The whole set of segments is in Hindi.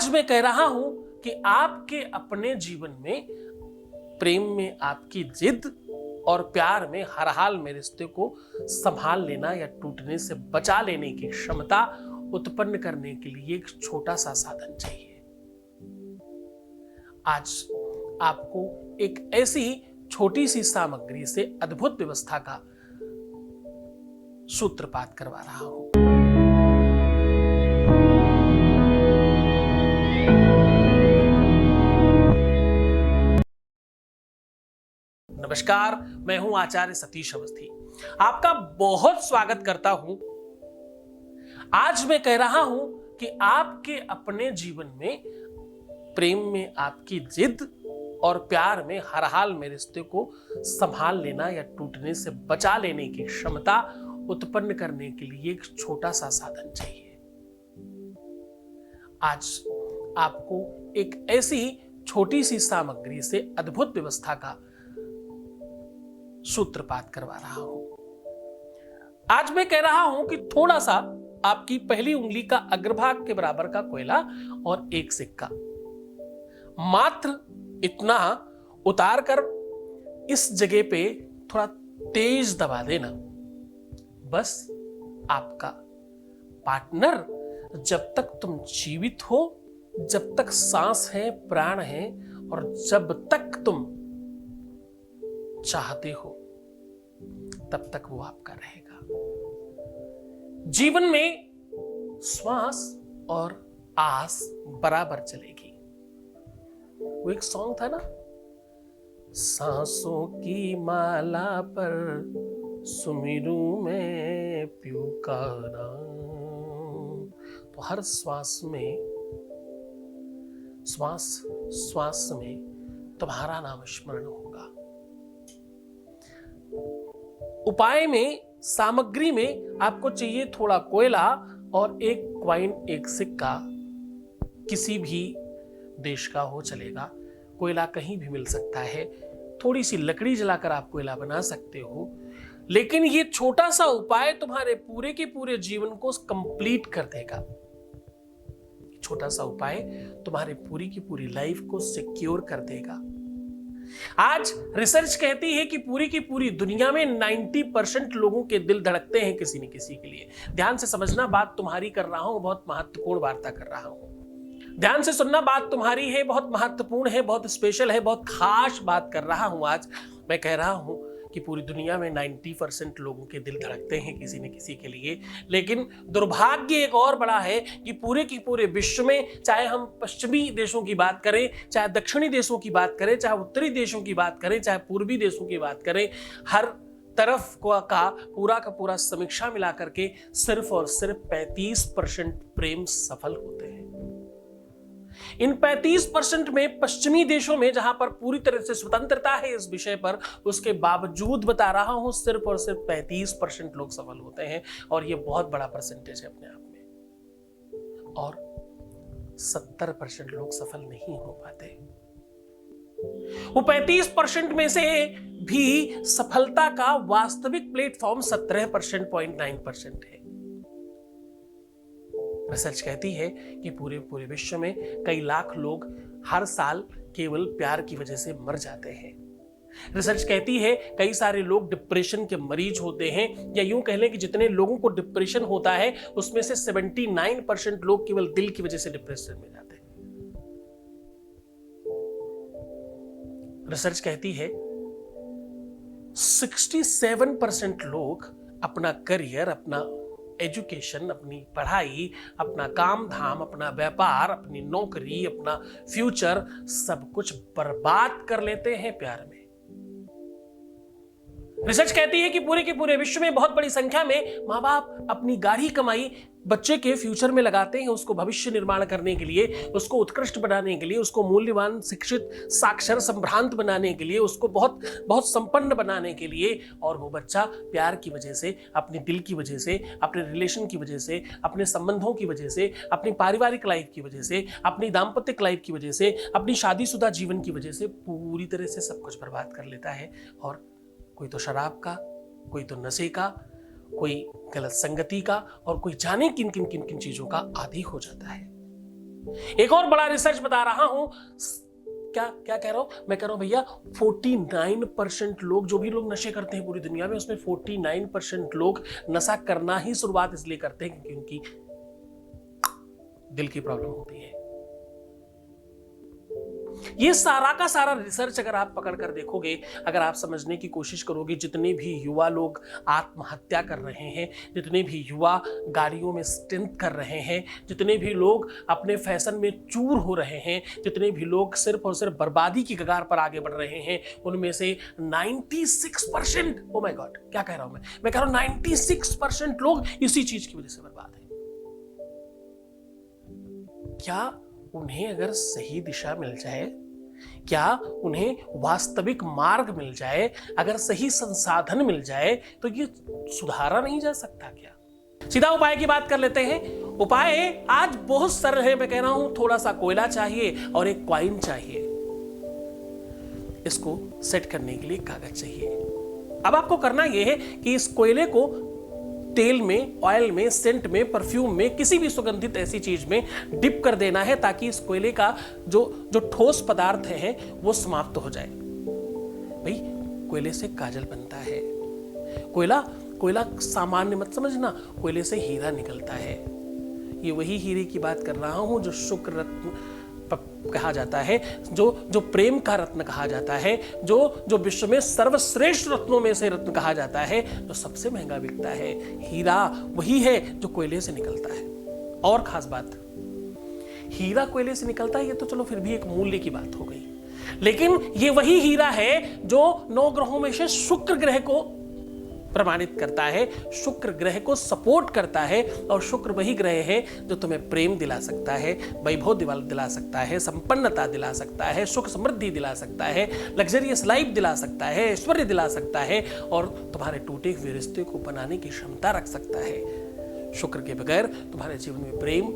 आज मैं कह रहा हूं कि आपके अपने जीवन में प्रेम में आपकी जिद और प्यार में हर हाल में रिश्ते को संभाल लेना या टूटने से बचा लेने की क्षमता उत्पन्न करने के लिए एक छोटा सा साधन चाहिए। आज आपको एक ऐसी छोटी सी सामग्री से अद्भुत व्यवस्था का सूत्रपात करवा रहा हूं। नमस्कार, मैं हूं आचार्य सतीश अवस्थी। आपका बहुत स्वागत करता हूं। आज मैं कह रहा हूं कि आपके अपने जीवन में प्रेम में आपकी जिद और प्यार में हर हाल में रिश्ते को संभाल लेना या टूटने से बचा लेने की क्षमता उत्पन्न करने के लिए एक छोटा सा साधन चाहिए। आज आपको एक ऐसी छोटी सी सामग्री से अद्भुत व्यवस्था का सूत्रपात करवा रहा हूं। आज मैं कह रहा हूं कि थोड़ा सा आपकी पहली उंगली का अग्रभाग के बराबर का कोयला और एक सिक्का, मात्र इतना उतार कर इस जगह पे थोड़ा तेज दबा देना। बस आपका पार्टनर जब तक तुम जीवित हो, जब तक सांस है, प्राण है और जब तक तुम चाहते हो तब तक वो आपका रहेगा। जीवन में श्वास और आस बराबर चलेगी। वो एक सॉन्ग था ना, सांसों की माला पर सुमिरू में प्यू का नाम। तो हर श्वास में, श्वास में तुम्हारा नाम स्मरण होगा। उपाय में, सामग्री में आपको चाहिए थोड़ा कोयला और एक क्वाइन, एक सिक्का। किसी भी देश का हो चलेगा, कोयला कहीं भी मिल सकता है। थोड़ी सी लकड़ी जलाकर आप कोयला बना सकते हो, लेकिन ये छोटा सा उपाय तुम्हारे पूरे के पूरे जीवन को कंप्लीट कर देगा। छोटा सा उपाय तुम्हारे पूरी की पूरी लाइफ को सिक्योर कर देगा। आज रिसर्च कहती है कि पूरी की पूरी दुनिया में 90% लोगों के दिल धड़कते हैं किसी न किसी के लिए। ध्यान से समझना, बात तुम्हारी कर रहा हूं, बहुत महत्वपूर्ण वार्ता कर रहा हूं। ध्यान से सुनना, बात तुम्हारी है, बहुत महत्वपूर्ण है, बहुत स्पेशल है, बहुत खास बात कर रहा हूं। आज मैं कह रहा हूं कि पूरी दुनिया में 90% लोगों के दिल धड़कते हैं किसी न किसी के लिए। लेकिन दुर्भाग्य एक और बड़ा है कि पूरे की पूरे विश्व में, चाहे हम पश्चिमी देशों की बात करें, चाहे दक्षिणी देशों की बात करें, चाहे उत्तरी देशों की बात करें, चाहे पूर्वी देशों की बात करें, हर तरफ का पूरा समीक्षा मिला करके सिर्फ और सिर्फ 35% प्रेम सफल होते हैं। इन 35% में पश्चिमी देशों में, जहां पर पूरी तरह से स्वतंत्रता है इस विषय पर, उसके बावजूद बता रहा हूं सिर्फ और सिर्फ 35% लोग सफल होते हैं। और यह बहुत बड़ा परसेंटेज है अपने आप में। और 70% लोग सफल नहीं हो पाते। वो 35% में से भी सफलता का वास्तविक प्लेटफॉर्म 17.9% है। रिसर्च कहती है कि पूरे विश्व में कई लाख लोग हर साल केवल प्यार की वजह से मर जाते हैं। रिसर्च कहती है कई सारे लोग डिप्रेशन के मरीज होते हैं, या यूं कह लें कि जितने लोगों को डिप्रेशन होता है उसमें से 79% लोग केवल दिल की वजह से डिप्रेशन में जाते हैं। रिसर्च कहती है 67% लोग अपना करियर, अपना एजुकेशन, अपनी पढ़ाई, अपना काम धाम, अपना व्यापार, अपनी नौकरी, अपना फ्यूचर, सब कुछ बर्बाद कर लेते हैं प्यार में। रिसर्च कहती है कि पूरे के पूरे विश्व में बहुत बड़ी संख्या में माँ बाप अपनी गाढ़ी कमाई बच्चे के फ्यूचर में लगाते हैं, उसको भविष्य निर्माण करने के लिए, उसको उत्कृष्ट बनाने के लिए, उसको मूल्यवान, शिक्षित, साक्षर, संभ्रांत बनाने के लिए, उसको बहुत बहुत संपन्न बनाने के लिए। और वो बच्चा प्यार की वजह से, अपने दिल की वजह से, अपने रिलेशन की वजह से, अपने संबंधों की वजह से, अपनी पारिवारिक लाइफ की वजह से, अपनी दाम्पत्य लाइफ की वजह से, अपनी शादीशुदा जीवन की वजह से पूरी तरह से सब कुछ बर्बाद कर लेता है। और कोई तो शराब का, कोई तो नशे का, कोई गलत संगति का, और कोई जाने किन किन किन किन चीजों का आदी हो जाता है। एक और बड़ा रिसर्च बता रहा हूं, क्या क्या कह रहा हूं मैं, कह रहा हूं भैया 49% लोग, जो भी लोग नशे करते हैं पूरी दुनिया में, उसमें 49% लोग नशा करना ही शुरुआत इसलिए करते हैं क्योंकि उनकी दिल की प्रॉब्लम होती है। ये सारा का सारा रिसर्च अगर आप पकड़ कर देखोगे, अगर आप समझने की कोशिश करोगे, जितने भी युवा लोग आत्महत्या कर रहे हैं, जितने भी युवा गाड़ियों में स्टंट कर रहे हैं, जितने भी लोग अपने फैशन में चूर हो रहे हैं, जितने भी लोग सिर्फ और सिर्फ बर्बादी की कगार पर आगे बढ़ रहे हैं, उनमें से 96%, ओ माय गॉड क्या कह रहा हूं मैं कह रहा हूं 96% लोग इसी चीज की वजह से बर्बाद हैं। क्या उन्हें अगर सही दिशा मिल जाए, क्या उन्हें वास्तविक मार्ग मिल जाए, अगर सही संसाधन मिल जाए, तो ये सुधारा नहीं जा सकता क्या? सीधा उपाय की बात कर लेते हैं। उपाय आज बहुत सरल है, मैं कह रहा हूं थोड़ा सा कोयला चाहिए और एक कॉइन चाहिए। इसको सेट करने के लिए कागज चाहिए। अब आपको करना यह है कि इस कोयले को तेल में, ऑयल में, सेंट में, परफ्यूम में, किसी भी सुगंधित ऐसी चीज में डिप कर देना है ताकि इस कोयले का जो ठोस पदार्थ है वो समाप्त हो जाए। भाई कोयले से काजल बनता है, कोयला सामान्य मत समझना, कोयले से हीरा निकलता है। ये वही हीरे की बात कर रहा हूं जो शुक्र रत्न कहा जाता है, जो प्रेम का रत्न कहा जाता है, जो विश्व में सर्वश्रेष्ठ रत्नों में से रत्न कहा जाता है, जो सबसे महंगा बिकता है। हीरा वही है जो कोयले से निकलता है। और खास बात, हीरा कोयले से निकलता है, ये तो चलो फिर भी एक मूल्य की बात हो गई, लेकिन ये वही हीरा है जो 9 ग्रहों में से शुक्र ग्रह को प्रमाणित करता है, शुक्र ग्रह को सपोर्ट करता है। और शुक्र वही ग्रह है जो तुम्हें प्रेम दिला सकता है, वैभव दिला सकता है, संपन्नता दिला सकता है, सुख समृद्धि दिला सकता है, लग्जरियस लाइफ दिला सकता है, ऐश्वर्य दिला सकता है और तुम्हारे टूटे हुए रिश्ते को बनाने की क्षमता रख सकता है। शुक्र के बगैर तुम्हारे जीवन में प्रेम,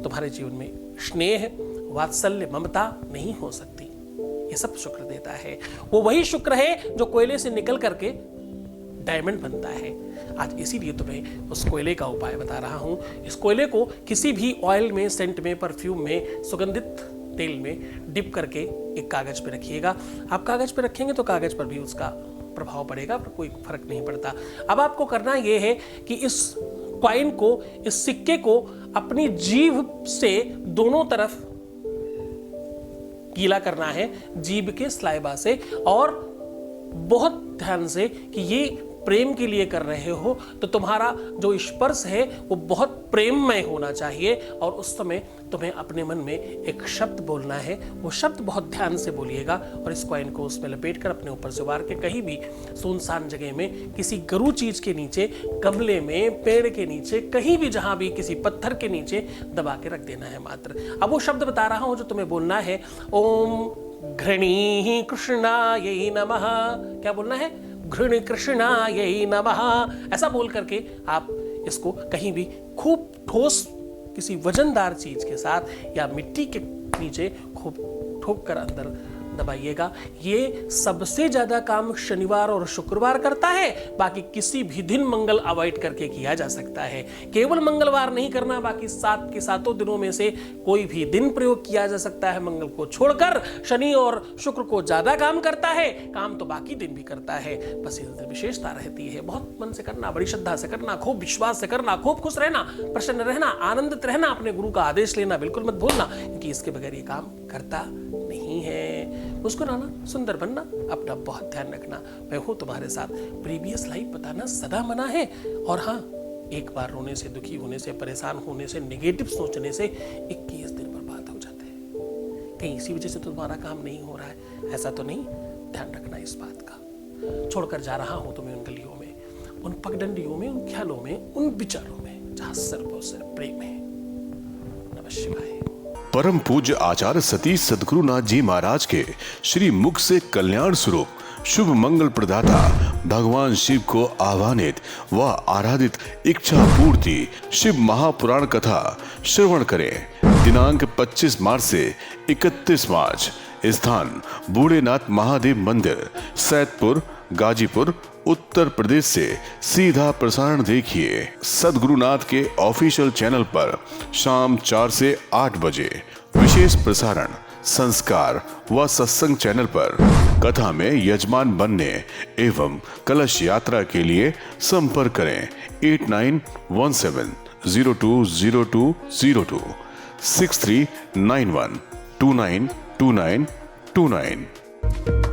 तुम्हारे जीवन में स्नेह, वात्सल्य, ममता नहीं हो सकती। ये सब शुक्र देता है। वो वही शुक्र है जो कोयले से निकल करके डायमंड बनता है। आज इसीलिए तुम्हें उस कोयले का उपाय बता रहा हूं। इस कोयले को किसी भी ऑयल में, सेंट में, परफ्यूम में, सुगंधित तेल में डिप करके एक कागज पे रखिएगा। आप कागज पे रखेंगे तो कागज पर भी उसका प्रभाव पड़ेगा, पर कोई फर्क नहीं पड़ता। अब आपको करना यह है कि इस कॉइन को, इस सिक्के को अपनी जीभ से दोनों तरफ गीला करना है, जीभ के स्लाइबा से, और बहुत ध्यान से कि ये प्रेम के लिए कर रहे हो तो तुम्हारा जो स्पर्श है वो बहुत प्रेममय होना चाहिए। और उस समय तुम्हें अपने मन में एक शब्द बोलना है, वो शब्द बहुत ध्यान से बोलिएगा और इस कॉइन को उसमें लपेट कर अपने ऊपर से उबार के कहीं भी सुनसान जगह में, किसी गरु चीज के नीचे, गमले में, पेड़ के नीचे, कहीं भी, जहां भी, किसी पत्थर के नीचे दबा के रख देना है मात्र। अब वो शब्द बता रहा हूं जो तुम्हें बोलना है, ओम घृणी कृष्णायै नमः। क्या बोलना है? घृणी कृष्णायै नमः। ऐसा बोल करके आप इसको कहीं भी खूब ठोस किसी वजनदार चीज के साथ या मिट्टी के नीचे खूब ठोक कर अंदर दबाइएगा। ये सबसे ज्यादा काम शनिवार और शुक्रवार करता है, बाकी किसी भी दिन मंगल अवॉइड करके किया जा सकता है। केवल मंगलवार नहीं करना, बाकी 7 के 7 दिनों में से कोई भी दिन प्रयोग किया जा सकता है। मंगल को छोड़कर शनि और शुक्र को ज्यादा काम करता है, काम तो बाकी दिन भी करता है, बस इस दिन विशेषता रहती है। बहुत मन से करना, बड़ी श्रद्धा से करना, खूब विश्वास से करना, खूब खुश रहना, प्रसन्न रहना, आनंदित रहना, अपने गुरु का आदेश लेना बिल्कुल मत भूलना, क्योंकि इसके बगैर ये काम करता नहीं है। मुस्कुराना, सुंदर बनना, अपना बहुत ध्यान रखना। मैं हूं तुम्हारे साथ। प्रीवियस लाइफ बताना सदा मना है। और हाँ, एक बार रोने से, दुखी होने से, परेशान होने से, नेगेटिव सोचने से 21 दिन बर्बाद हो जाते हैं। कहीं इसी वजह से तो तुम्हारा काम नहीं हो रहा है, ऐसा तो नहीं। ध्यान रखना इस बात का। छोड़कर जा रहा हूं तुम्हें उन गलियों में, उन पगडंडियों में, उन ख्यालों में, उन विचारों में जहां सिर्फ और सिर्फ प्रेम है। नमः शिवाय। परम पूज्य आचार्य सतीश सद्गुरुनाथ जी महाराज के श्री मुख से कल्याण स्वरूप शुभ मंगल प्रदाता भगवान शिव को आह्वानित व आराधित इच्छा पूर्ति शिव महापुराण कथा श्रवण करें। दिनांक 25 मार्च से 31 मार्च। स्थान बूढ़ेनाथ महादेव मंदिर, सैदपुर, गाजीपुर, उत्तर प्रदेश से सीधा प्रसारण देखिए सद्गुरुनाथ के ऑफिशियल चैनल पर शाम 4 से 8 बजे। विशेष प्रसारण संस्कार व सत्संग चैनल पर कथा में यजमान बनने एवं कलश यात्रा के लिए संपर्क करें 8917020202 6391292929।